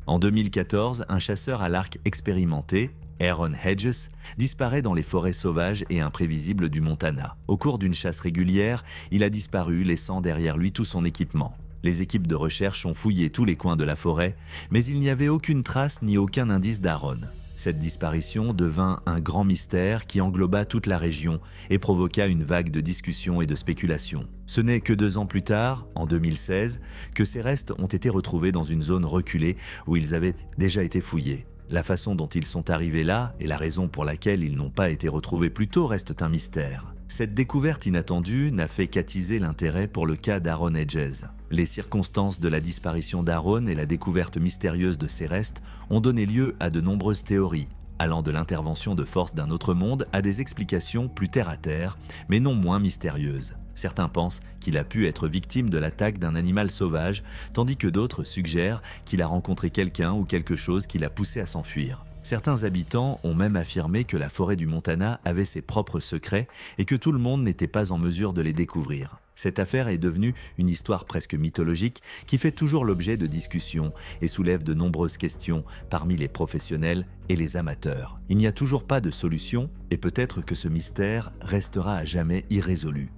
En 2014, un chasseur à l'arc expérimenté, Aaron Hedges, disparaît dans les forêts sauvages et imprévisibles du Montana. Au cours d'une chasse régulière, il a disparu, laissant derrière lui tout son équipement. Les équipes de recherche ont fouillé tous les coins de la forêt, mais il n'y avait aucune trace ni aucun indice d'Aaron. Cette disparition devint un grand mystère qui engloba toute la région et provoqua une vague de discussions et de spéculations. Ce n'est que 2 ans plus tard, en 2016, que ces restes ont été retrouvés dans une zone reculée où ils avaient déjà été fouillés. La façon dont ils sont arrivés là et la raison pour laquelle ils n'ont pas été retrouvés plus tôt restent un mystère. Cette découverte inattendue n'a fait qu'attiser l'intérêt pour le cas d'Aaron Hedges. Les circonstances de la disparition d'Aaron et la découverte mystérieuse de ses restes ont donné lieu à de nombreuses théories, allant de l'intervention de forces d'un autre monde à des explications plus terre-à-terre, mais non moins mystérieuses. Certains pensent qu'il a pu être victime de l'attaque d'un animal sauvage, tandis que d'autres suggèrent qu'il a rencontré quelqu'un ou quelque chose qui l'a poussé à s'enfuir. Certains habitants ont même affirmé que la forêt du Montana avait ses propres secrets et que tout le monde n'était pas en mesure de les découvrir. Cette affaire est devenue une histoire presque mythologique qui fait toujours l'objet de discussions et soulève de nombreuses questions parmi les professionnels et les amateurs. Il n'y a toujours pas de solution et peut-être que ce mystère restera à jamais irrésolu.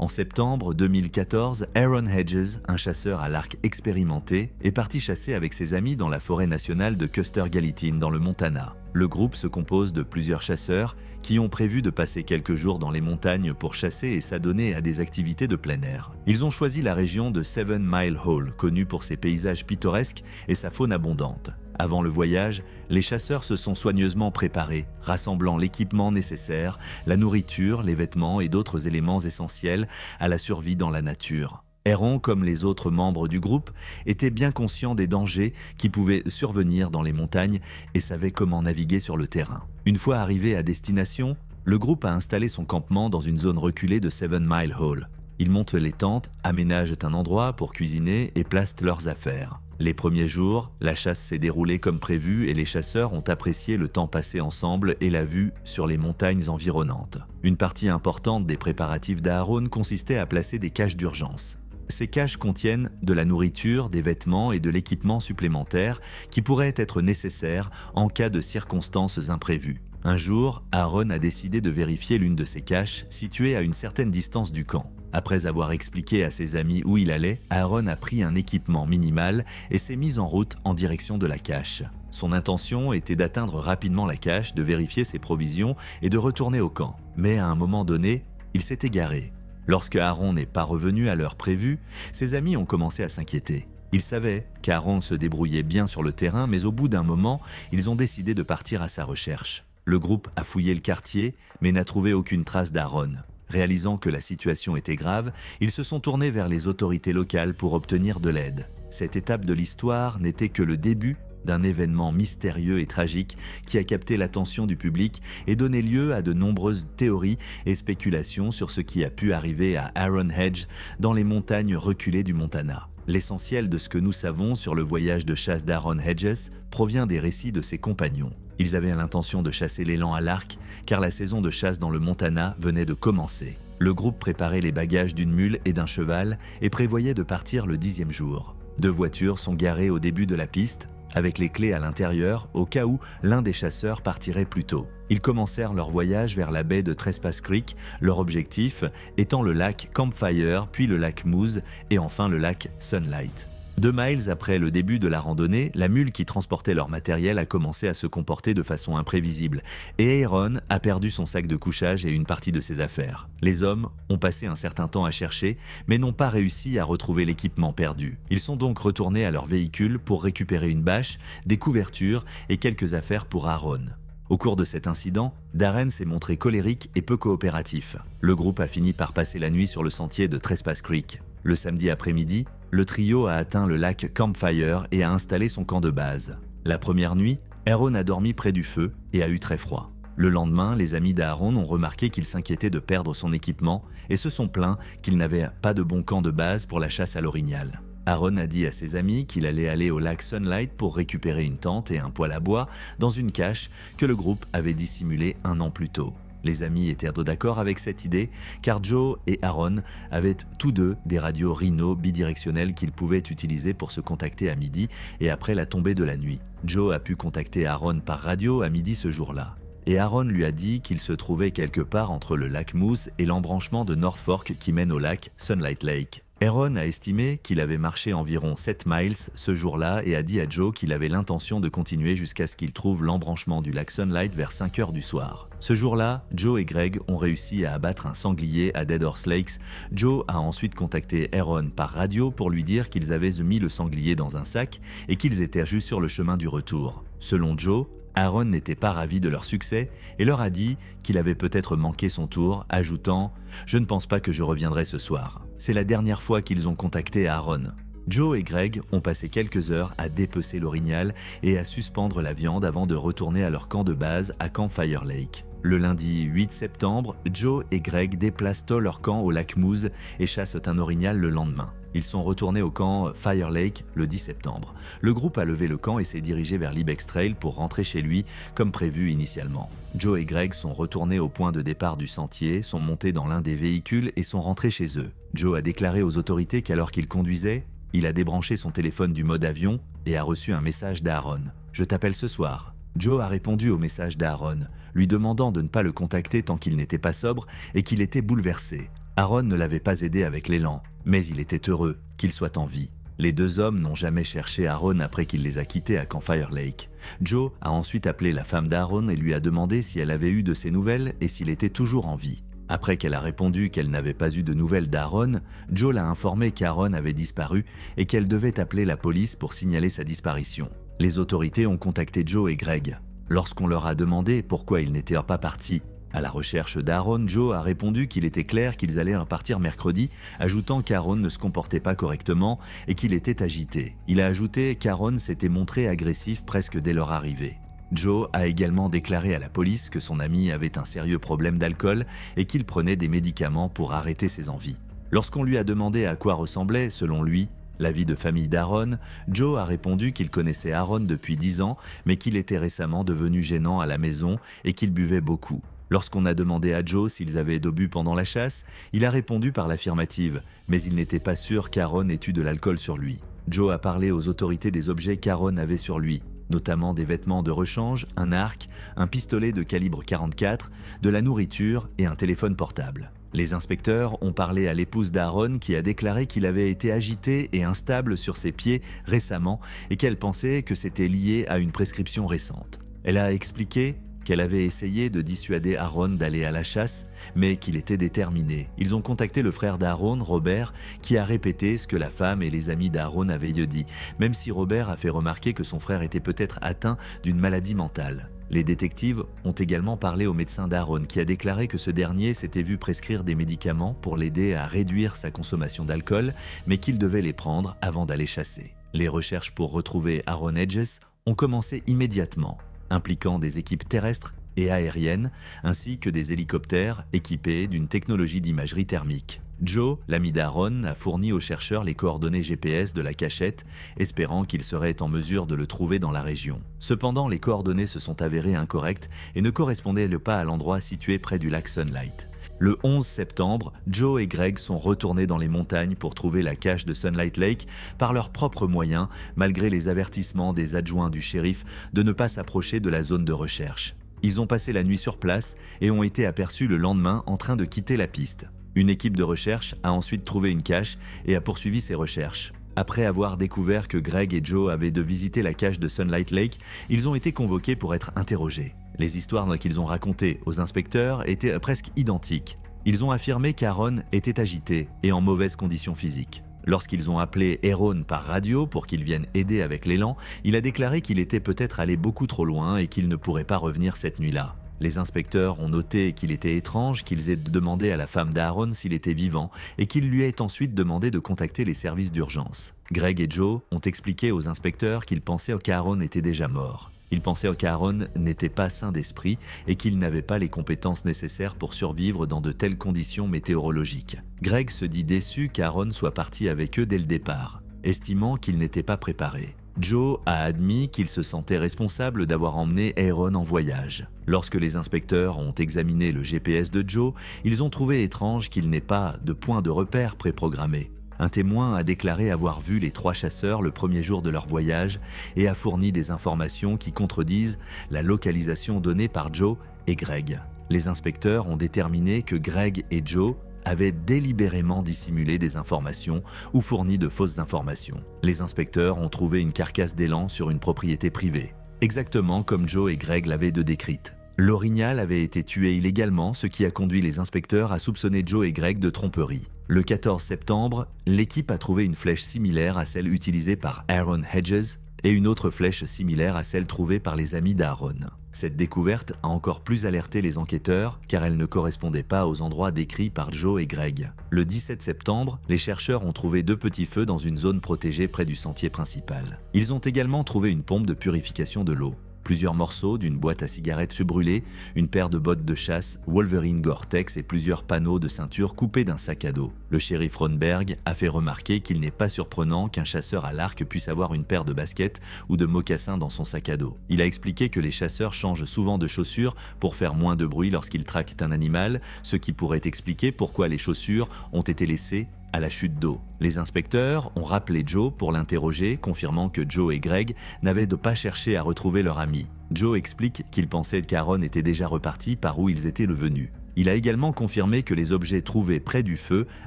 En septembre 2014, Aaron Hedges, un chasseur à l'arc expérimenté, est parti chasser avec ses amis dans la forêt nationale de Custer Gallatin dans le Montana. Le groupe se compose de plusieurs chasseurs qui ont prévu de passer quelques jours dans les montagnes pour chasser et s'adonner à des activités de plein air. Ils ont choisi la région de 7 Mile Hole, connue pour ses paysages pittoresques et sa faune abondante. Avant le voyage, les chasseurs se sont soigneusement préparés, rassemblant l'équipement nécessaire, la nourriture, les vêtements et d'autres éléments essentiels à la survie dans la nature. Aaron, comme les autres membres du groupe, était bien conscient des dangers qui pouvaient survenir dans les montagnes et savait comment naviguer sur le terrain. Une fois arrivé à destination, le groupe a installé son campement dans une zone reculée de 7 Mile Hole. Ils montent les tentes, aménagent un endroit pour cuisiner et placent leurs affaires. Les premiers jours, la chasse s'est déroulée comme prévu et les chasseurs ont apprécié le temps passé ensemble et la vue sur les montagnes environnantes. Une partie importante des préparatifs d'Aaron consistait à placer des caches d'urgence. Ces caches contiennent de la nourriture, des vêtements et de l'équipement supplémentaire qui pourraient être nécessaires en cas de circonstances imprévues. Un jour, Aaron a décidé de vérifier l'une de ces caches située à une certaine distance du camp. Après avoir expliqué à ses amis où il allait, Aaron a pris un équipement minimal et s'est mis en route en direction de la cache. Son intention était d'atteindre rapidement la cache, de vérifier ses provisions et de retourner au camp. Mais à un moment donné, il s'est égaré. Lorsque Aaron n'est pas revenu à l'heure prévue, ses amis ont commencé à s'inquiéter. Ils savaient qu'Aaron se débrouillait bien sur le terrain, mais au bout d'un moment, ils ont décidé de partir à sa recherche. Le groupe a fouillé le quartier, mais n'a trouvé aucune trace d'Aaron. Réalisant que la situation était grave, ils se sont tournés vers les autorités locales pour obtenir de l'aide. Cette étape de l'histoire n'était que le début d'un événement mystérieux et tragique qui a capté l'attention du public et donné lieu à de nombreuses théories et spéculations sur ce qui a pu arriver à Aaron Hedges dans les montagnes reculées du Montana. L'essentiel de ce que nous savons sur le voyage de chasse d'Aaron Hedges provient des récits de ses compagnons. Ils avaient l'intention de chasser l'élan à l'arc, car la saison de chasse dans le Montana venait de commencer. Le groupe préparait les bagages d'une mule et d'un cheval et prévoyait de partir le 10e jour. 2 voitures sont garées au début de la piste, avec les clés à l'intérieur au cas où l'un des chasseurs partirait plus tôt. Ils commencèrent leur voyage vers la baie de Trespass Creek, leur objectif étant le lac Campfire, puis le lac Moose et enfin le lac Sunlight. 2 miles après le début de la randonnée, la mule qui transportait leur matériel a commencé à se comporter de façon imprévisible et Aaron a perdu son sac de couchage et une partie de ses affaires. Les hommes ont passé un certain temps à chercher, mais n'ont pas réussi à retrouver l'équipement perdu. Ils sont donc retournés à leur véhicule pour récupérer une bâche, des couvertures et quelques affaires pour Aaron. Au cours de cet incident, Darren s'est montré colérique et peu coopératif. Le groupe a fini par passer la nuit sur le sentier de Trespass Creek. Le samedi après-midi, le trio a atteint le lac Campfire et a installé son camp de base. La première nuit, Aaron a dormi près du feu et a eu très froid. Le lendemain, les amis d'Aaron ont remarqué qu'il s'inquiétait de perdre son équipement et se sont plaints qu'il n'avait pas de bon camp de base pour la chasse à l'orignal. Aaron a dit à ses amis qu'il allait aller au lac Sunlight pour récupérer une tente et un poêle à bois dans une cache que le groupe avait dissimulée un an plus tôt. Les amis étaient d'accord avec cette idée car Joe et Aaron avaient tous deux des radios Rhino bidirectionnelles qu'ils pouvaient utiliser pour se contacter à midi et après la tombée de la nuit. Joe a pu contacter Aaron par radio à midi ce jour-là. Et Aaron lui a dit qu'il se trouvait quelque part entre le lac Moose et l'embranchement de North Fork qui mène au lac Sunlight Lake. Aaron a estimé qu'il avait marché environ 7 miles ce jour-là et a dit à Joe qu'il avait l'intention de continuer jusqu'à ce qu'il trouve l'embranchement du lac Sunlight vers 5 heures du soir. Ce jour-là, Joe et Greg ont réussi à abattre un sanglier à Dead Horse Lakes. Joe a ensuite contacté Aaron par radio pour lui dire qu'ils avaient mis le sanglier dans un sac et qu'ils étaient juste sur le chemin du retour. Selon Joe, Aaron n'était pas ravi de leur succès et leur a dit qu'il avait peut-être manqué son tour, ajoutant « Je ne pense pas que je reviendrai ce soir ». C'est la dernière fois qu'ils ont contacté Aaron. Joe et Greg ont passé quelques heures à dépecer l'orignal et à suspendre la viande avant de retourner à leur camp de base à Campfire Lake. Le lundi 8 septembre, Joe et Greg déplacent leur camp au lac Moose et chassent un orignal le lendemain. Ils sont retournés au camp Fire Lake le 10 septembre. Le groupe a levé le camp et s'est dirigé vers l'Ibex Trail pour rentrer chez lui comme prévu initialement. Joe et Greg sont retournés au point de départ du sentier, sont montés dans l'un des véhicules et sont rentrés chez eux. Joe a déclaré aux autorités qu'alors qu'il conduisait, il a débranché son téléphone du mode avion et a reçu un message d'Aaron. « Je t'appelle ce soir ». Joe a répondu au message d'Aaron, lui demandant de ne pas le contacter tant qu'il n'était pas sobre et qu'il était bouleversé. Aaron ne l'avait pas aidé avec l'élan, mais il était heureux qu'il soit en vie. Les deux hommes n'ont jamais cherché Aaron après qu'il les a quittés à Campfire Lake. Joe a ensuite appelé la femme d'Aaron et lui a demandé si elle avait eu de ses nouvelles et s'il était toujours en vie. Après qu'elle a répondu qu'elle n'avait pas eu de nouvelles d'Aaron, Joe l'a informé qu'Aaron avait disparu et qu'elle devait appeler la police pour signaler sa disparition. Les autorités ont contacté Joe et Greg. Lorsqu'on leur a demandé pourquoi ils n'étaient pas partis à la recherche d'Aaron, Joe a répondu qu'il était clair qu'ils allaient repartir mercredi, ajoutant qu'Aaron ne se comportait pas correctement et qu'il était agité. Il a ajouté qu'Aaron s'était montré agressif presque dès leur arrivée. Joe a également déclaré à la police que son ami avait un sérieux problème d'alcool et qu'il prenait des médicaments pour arrêter ses envies. Lorsqu'on lui a demandé à quoi ressemblait, selon lui, la vie de famille d'Aaron, Joe a répondu qu'il connaissait Aaron depuis 10 ans, mais qu'il était récemment devenu gênant à la maison et qu'il buvait beaucoup. Lorsqu'on a demandé à Joe s'ils avaient bu pendant la chasse, il a répondu par l'affirmative, mais il n'était pas sûr qu'Aaron ait eu de l'alcool sur lui. Joe a parlé aux autorités des objets qu'Aaron avait sur lui, notamment des vêtements de rechange, un arc, un pistolet de calibre 44, de la nourriture et un téléphone portable. Les inspecteurs ont parlé à l'épouse d'Aaron qui a déclaré qu'il avait été agité et instable sur ses pieds récemment et qu'elle pensait que c'était lié à une prescription récente. Elle a expliqué qu'elle avait essayé de dissuader Aaron d'aller à la chasse, mais qu'il était déterminé. Ils ont contacté le frère d'Aaron, Robert, qui a répété ce que la femme et les amis d'Aaron avaient dit, même si Robert a fait remarquer que son frère était peut-être atteint d'une maladie mentale. Les détectives ont également parlé au médecin d'Aaron qui a déclaré que ce dernier s'était vu prescrire des médicaments pour l'aider à réduire sa consommation d'alcool, mais qu'il devait les prendre avant d'aller chasser. Les recherches pour retrouver Aaron Hedges ont commencé immédiatement, impliquant des équipes terrestres et aériennes, ainsi que des hélicoptères équipés d'une technologie d'imagerie thermique. Joe, l'ami d'Aaron, a fourni aux chercheurs les coordonnées GPS de la cachette, espérant qu'ils seraient en mesure de le trouver dans la région. Cependant, les coordonnées se sont avérées incorrectes et ne correspondaient pas à l'endroit situé près du lac Sunlight. Le 11 septembre, Joe et Greg sont retournés dans les montagnes pour trouver la cache de Sunlight Lake par leurs propres moyens, malgré les avertissements des adjoints du shérif de ne pas s'approcher de la zone de recherche. Ils ont passé la nuit sur place et ont été aperçus le lendemain en train de quitter la piste. Une équipe de recherche a ensuite trouvé une cache et a poursuivi ses recherches. Après avoir découvert que Greg et Joe avaient de visiter la cache de Sunlight Lake, ils ont été convoqués pour être interrogés. Les histoires qu'ils ont racontées aux inspecteurs étaient presque identiques. Ils ont affirmé qu'Aaron était agité et en mauvaise condition physique. Lorsqu'ils ont appelé Aaron par radio pour qu'il vienne aider avec l'élan, il a déclaré qu'il était peut-être allé beaucoup trop loin et qu'il ne pourrait pas revenir cette nuit-là. Les inspecteurs ont noté qu'il était étrange qu'ils aient demandé à la femme d'Aaron s'il était vivant et qu'ils lui aient ensuite demandé de contacter les services d'urgence. Greg et Joe ont expliqué aux inspecteurs qu'ils pensaient qu'Aaron était déjà mort. Ils pensaient qu'Aaron n'était pas sain d'esprit et qu'il n'avait pas les compétences nécessaires pour survivre dans de telles conditions météorologiques. Greg se dit déçu qu'Aaron soit parti avec eux dès le départ, estimant qu'il n'était pas préparé. Joe a admis qu'il se sentait responsable d'avoir emmené Aaron en voyage. Lorsque les inspecteurs ont examiné le GPS de Joe, ils ont trouvé étrange qu'il n'ait pas de point de repère préprogrammé. Un témoin a déclaré avoir vu les 3 chasseurs le premier jour de leur voyage et a fourni des informations qui contredisent la localisation donnée par Joe et Greg. Les inspecteurs ont déterminé que Greg et Joe avaient délibérément dissimulé des informations ou fourni de fausses informations. Les inspecteurs ont trouvé une carcasse d'élan sur une propriété privée, exactement comme Joe et Greg l'avaient décrite. L'orignal avait été tué illégalement, ce qui a conduit les inspecteurs à soupçonner Joe et Greg de tromperie. Le 14 septembre, l'équipe a trouvé une flèche similaire à celle utilisée par Aaron Hedges et une autre flèche similaire à celle trouvée par les amis d'Aaron. Cette découverte a encore plus alerté les enquêteurs car elle ne correspondait pas aux endroits décrits par Joe et Greg. Le 17 septembre, les chercheurs ont trouvé 2 petits feux dans une zone protégée près du sentier principal. Ils ont également trouvé une pompe de purification de l'eau, plusieurs morceaux d'une boîte à cigarettes se brûler, une paire de bottes de chasse Wolverine Gore-Tex et plusieurs panneaux de ceinture coupés d'un sac à dos. Le shérif Ronberg a fait remarquer qu'il n'est pas surprenant qu'un chasseur à l'arc puisse avoir une paire de baskets ou de mocassins dans son sac à dos. Il a expliqué que les chasseurs changent souvent de chaussures pour faire moins de bruit lorsqu'ils traquent un animal, ce qui pourrait expliquer pourquoi les chaussures ont été laissées à la chute d'eau. Les inspecteurs ont rappelé Joe pour l'interroger, confirmant que Joe et Greg n'avaient pas cherché à retrouver leur ami. Joe explique qu'il pensait qu'Aaron était déjà reparti par où ils étaient venus. Il a également confirmé que les objets trouvés près du feu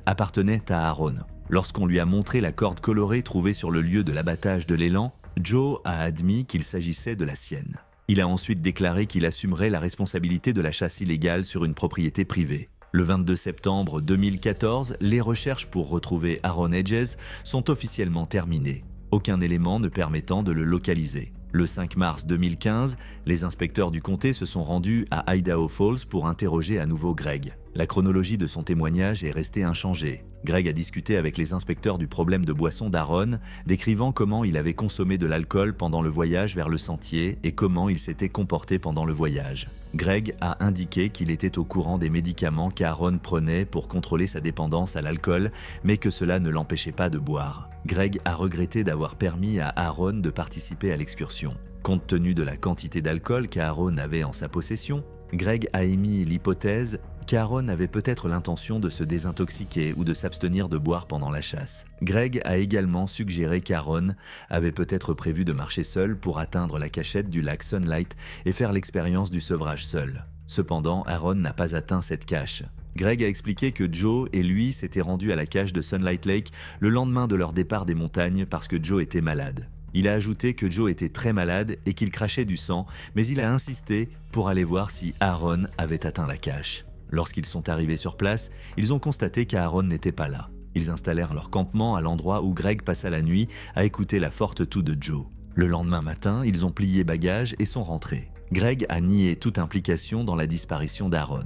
appartenaient à Aaron. Lorsqu'on lui a montré la corde colorée trouvée sur le lieu de l'abattage de l'élan, Joe a admis qu'il s'agissait de la sienne. Il a ensuite déclaré qu'il assumerait la responsabilité de la chasse illégale sur une propriété privée. Le 22 septembre 2014, les recherches pour retrouver Aaron Hedges sont officiellement terminées, aucun élément ne permettant de le localiser. Le 5 mars 2015, les inspecteurs du comté se sont rendus à Idaho Falls pour interroger à nouveau Greg. La chronologie de son témoignage est restée inchangée. Greg a discuté avec les inspecteurs du problème de boisson d'Aaron, décrivant comment il avait consommé de l'alcool pendant le voyage vers le sentier et comment il s'était comporté pendant le voyage. Greg a indiqué qu'il était au courant des médicaments qu'Aaron prenait pour contrôler sa dépendance à l'alcool, mais que cela ne l'empêchait pas de boire. Greg a regretté d'avoir permis à Aaron de participer à l'excursion. Compte tenu de la quantité d'alcool qu'Aaron avait en sa possession, Greg a émis l'hypothèse qu'Aaron avait peut-être l'intention de se désintoxiquer ou de s'abstenir de boire pendant la chasse. Greg a également suggéré qu'Aaron avait peut-être prévu de marcher seul pour atteindre la cachette du lac Sunlight et faire l'expérience du sevrage seul. Cependant, Aaron n'a pas atteint cette cache. Greg a expliqué que Joe et lui s'étaient rendus à la cache de Sunlight Lake le lendemain de leur départ des montagnes parce que Joe était malade. Il a ajouté que Joe était très malade et qu'il crachait du sang, mais il a insisté pour aller voir si Aaron avait atteint la cache. Lorsqu'ils sont arrivés sur place, ils ont constaté qu'Aaron n'était pas là. Ils installèrent leur campement à l'endroit où Greg passa la nuit à écouter la forte toux de Joe. Le lendemain matin, ils ont plié bagages et sont rentrés. Greg a nié toute implication dans la disparition d'Aaron.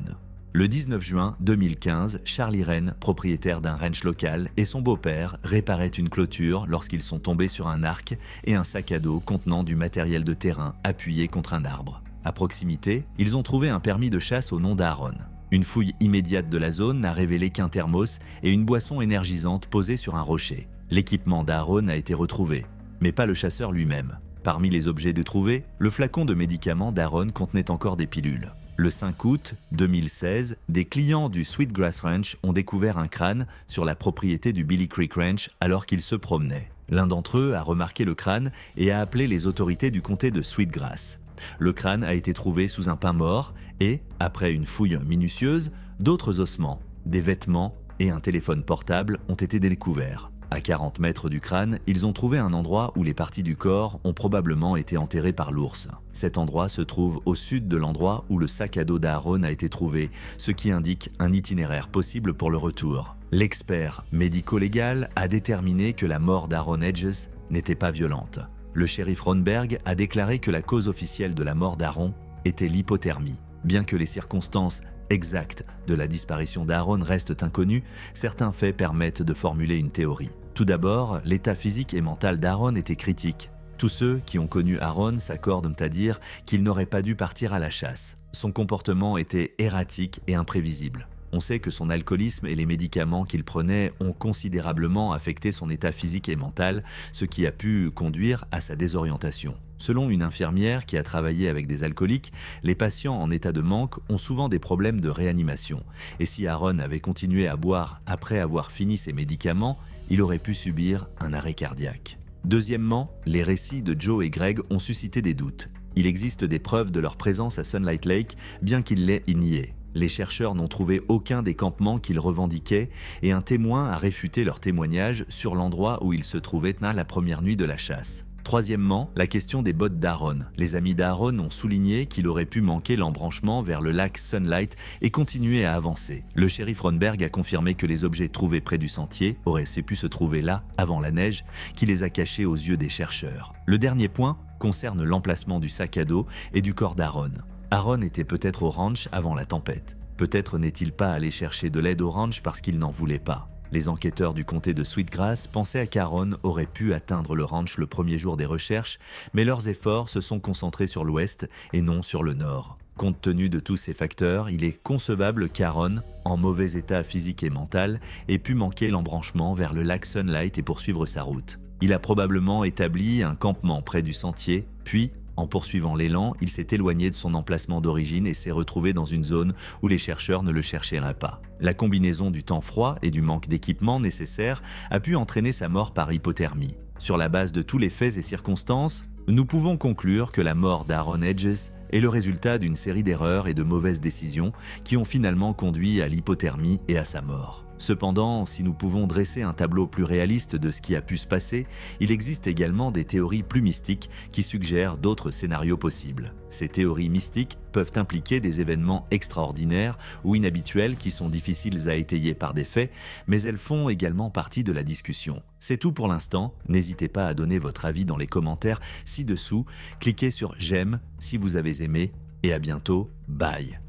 Le 19 juin 2015, Charlie Wren, propriétaire d'un ranch local, et son beau-père réparaient une clôture lorsqu'ils sont tombés sur un arc et un sac à dos contenant du matériel de terrain appuyé contre un arbre. À proximité, ils ont trouvé un permis de chasse au nom d'Aaron. Une fouille immédiate de la zone n'a révélé qu'un thermos et une boisson énergisante posée sur un rocher. L'équipement d'Aaron a été retrouvé, mais pas le chasseur lui-même. Parmi les objets trouvés, le flacon de médicaments d'Aaron contenait encore des pilules. Le 5 août 2016, des clients du Sweetgrass Ranch ont découvert un crâne sur la propriété du Billy Creek Ranch alors qu'ils se promenaient. L'un d'entre eux a remarqué le crâne et a appelé les autorités du comté de Sweetgrass. Le crâne a été trouvé sous un pin mort et, après une fouille minutieuse, d'autres ossements, des vêtements et un téléphone portable ont été découverts. À 40 mètres du crâne, ils ont trouvé un endroit où les parties du corps ont probablement été enterrées par l'ours. Cet endroit se trouve au sud de l'endroit où le sac à dos d'Aaron a été trouvé, ce qui indique un itinéraire possible pour le retour. L'expert médico-légal a déterminé que la mort d'Aaron Hedges n'était pas violente. Le shérif Ronberg a déclaré que la cause officielle de la mort d'Aaron était l'hypothermie. Bien que les circonstances exactes de la disparition d'Aaron restent inconnues, certains faits permettent de formuler une théorie. Tout d'abord, l'état physique et mental d'Aaron était critique. Tous ceux qui ont connu Aaron s'accordent à dire qu'il n'aurait pas dû partir à la chasse. Son comportement était erratique et imprévisible. On sait que son alcoolisme et les médicaments qu'il prenait ont considérablement affecté son état physique et mental, ce qui a pu conduire à sa désorientation. Selon une infirmière qui a travaillé avec des alcooliques, les patients en état de manque ont souvent des problèmes de réanimation. Et si Aaron avait continué à boire après avoir fini ses médicaments, il aurait pu subir un arrêt cardiaque. Deuxièmement, les récits de Joe et Greg ont suscité des doutes. Il existe des preuves de leur présence à Sunlight Lake, bien qu'ils l'aient nié. Les chercheurs n'ont trouvé aucun des campements qu'ils revendiquaient et un témoin a réfuté leur témoignage sur l'endroit où ils se trouvaient la première nuit de la chasse. Troisièmement, la question des bottes d'Aaron. Les amis d'Aaron ont souligné qu'il aurait pu manquer l'embranchement vers le lac Sunlight et continuer à avancer. Le shérif Ronberg a confirmé que les objets trouvés près du sentier auraient pu se trouver là, avant la neige, qui les a cachés aux yeux des chercheurs. Le dernier point concerne l'emplacement du sac à dos et du corps d'Aaron. Aaron était peut-être au ranch avant la tempête. Peut-être n'est-il pas allé chercher de l'aide au ranch parce qu'il n'en voulait pas. Les enquêteurs du comté de Sweetgrass pensaient qu'Aaron aurait pu atteindre le ranch le premier jour des recherches, mais leurs efforts se sont concentrés sur l'ouest et non sur le nord. Compte tenu de tous ces facteurs, il est concevable qu'Aaron, en mauvais état physique et mental, ait pu manquer l'embranchement vers le lac Sunlight et poursuivre sa route. Il a probablement établi un campement près du sentier, puis, en poursuivant l'élan, il s'est éloigné de son emplacement d'origine et s'est retrouvé dans une zone où les chercheurs ne le chercheraient pas. La combinaison du temps froid et du manque d'équipement nécessaire a pu entraîner sa mort par hypothermie. Sur la base de tous les faits et circonstances, nous pouvons conclure que la mort d'Aaron Hedges est le résultat d'une série d'erreurs et de mauvaises décisions qui ont finalement conduit à l'hypothermie et à sa mort. Cependant, si nous pouvons dresser un tableau plus réaliste de ce qui a pu se passer, il existe également des théories plus mystiques qui suggèrent d'autres scénarios possibles. Ces théories mystiques peuvent impliquer des événements extraordinaires ou inhabituels qui sont difficiles à étayer par des faits, mais elles font également partie de la discussion. C'est tout pour l'instant, n'hésitez pas à donner votre avis dans les commentaires ci-dessous, cliquez sur j'aime si vous avez aimé et à bientôt, bye.